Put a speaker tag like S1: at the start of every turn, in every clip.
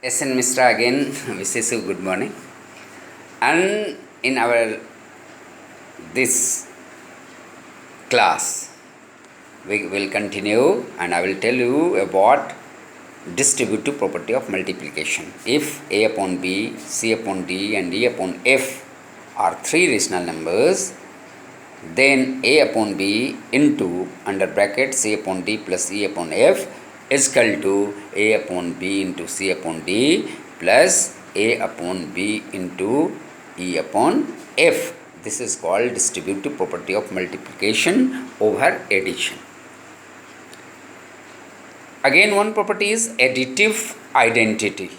S1: SN Mishra again wishes you good morning. And in our this class, we will continue and I will tell you about distributive property of multiplication. If A upon B, C upon D and E upon F are three rational numbers, then A upon B into under bracket C upon D plus E upon F is equal to A upon B into C upon D plus A upon B into E upon F. This is called distributive property of multiplication over addition. Again, one property is additive identity.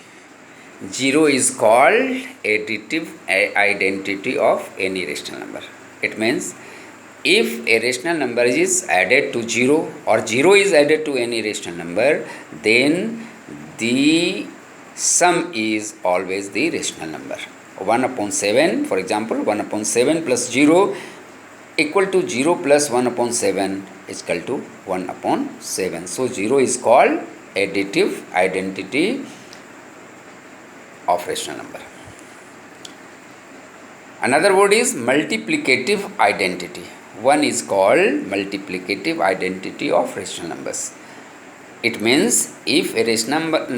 S1: 0 is called additive identity of any rational number. It means if a rational number is added to 0 or 0 is added to any rational number, then the sum is always the rational number. 1 upon 7, for example, 1 upon 7 plus 0 equal to 0 plus 1 upon 7 is equal to 1 upon 7. So, 0 is called additive identity of rational number. Another word is multiplicative identity. One is called multiplicative identity of rational numbers. It means if a rational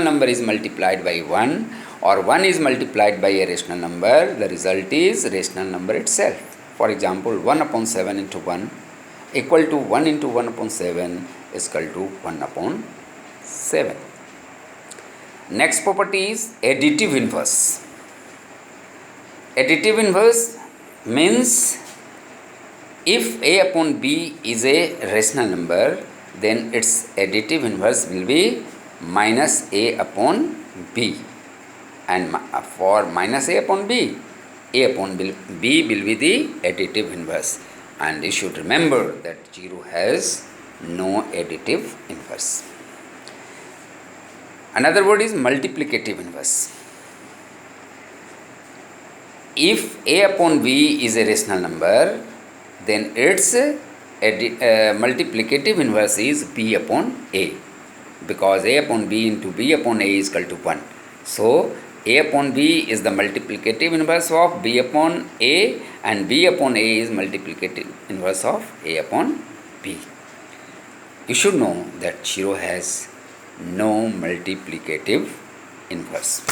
S1: number is multiplied by 1 or 1 is multiplied by a rational number, the result is rational number itself. For example, 1 upon 7 into 1 equal to 1 into 1 upon 7 is equal to 1 upon 7. Next property is additive inverse. Additive inverse means if A upon B is a rational number, then its additive inverse will be minus A upon B. And for minus A upon B, A upon B will be the additive inverse. And you should remember that 0 has no additive inverse. Another word is multiplicative inverse. If A upon B is a rational number, then its multiplicative inverse is B upon A, because A upon B into B upon A is equal to 1. So, A upon B is the multiplicative inverse of B upon A, and B upon A is multiplicative inverse of A upon B. You should know that 0 has no multiplicative inverse.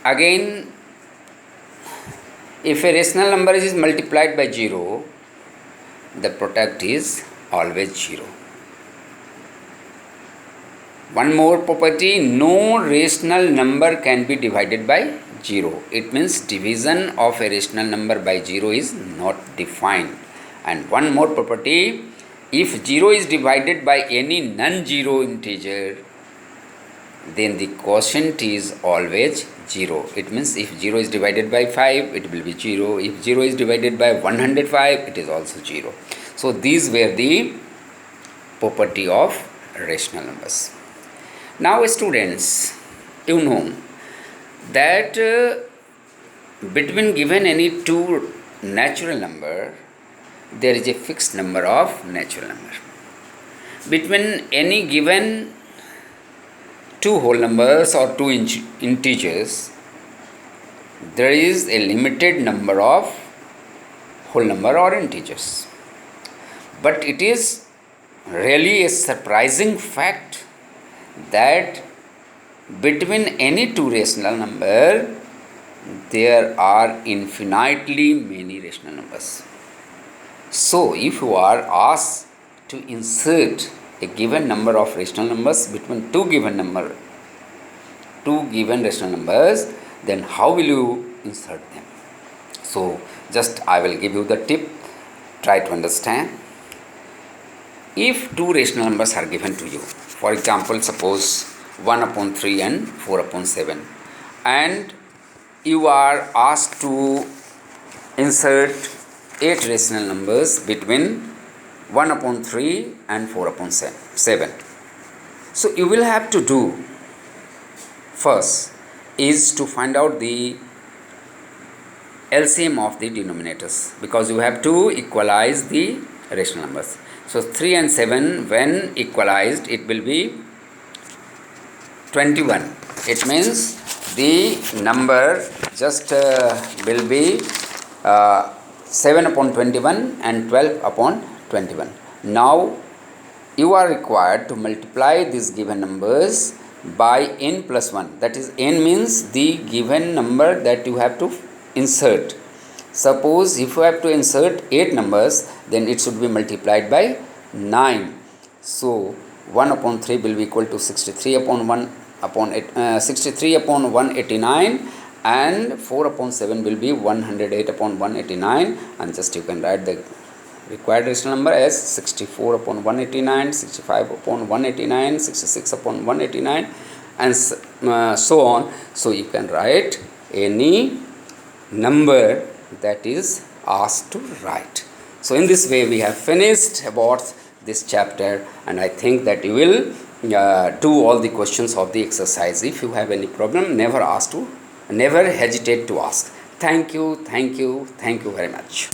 S1: Again, if a rational number is multiplied by 0, the product is always 0. One more property, no rational number can be divided by 0. It means division of a rational number by 0 is not defined. And one more property, if 0 is divided by any non-zero integer, then the quotient is always 0. It means if 0 is divided by 5, it will be 0. If 0 is divided by 105, it is also 0. So, these were the property of rational numbers. Now, students, you know that between given any two natural number, there is a fixed number of natural number. Between any given two whole numbers or two integers, there is a limited number of whole number or integers. But it is really a surprising fact that between any two rational number, there are infinitely many rational numbers. So, if you are asked to insert a given number of rational numbers between two given rational numbers, then how will you insert them? So, just I will give you the tip, try to understand. If two rational numbers are given to you, for example, suppose 1 upon 3 and 4 upon 7, and you are asked to insert 8 rational numbers between 1 upon 3 and 4 upon 7. So, you will have to do first is to find out the LCM of the denominators, because you have to equalize the rational numbers. So 3 and 7 when equalized, it will be 21. It means the number just will be 7 upon 21 and 12 upon 21. Now you are required to multiply these given numbers by n plus 1. That is, n means the given number that you have to insert. Suppose if you have to insert 8 numbers, then it should be multiplied by 9. So 1 upon 3 will be equal to 63 upon 63 upon 189, and 4 upon 7 will be 108 upon 189, and just you can write the required rational number as 64 upon 189, 65 upon 189, 66 upon 189, and so on. So you can write any number that is asked to write. So in this way we have finished about this chapter, and I think that you will do all the questions of the exercise. If you have any problem, never hesitate to ask. Thank you very much.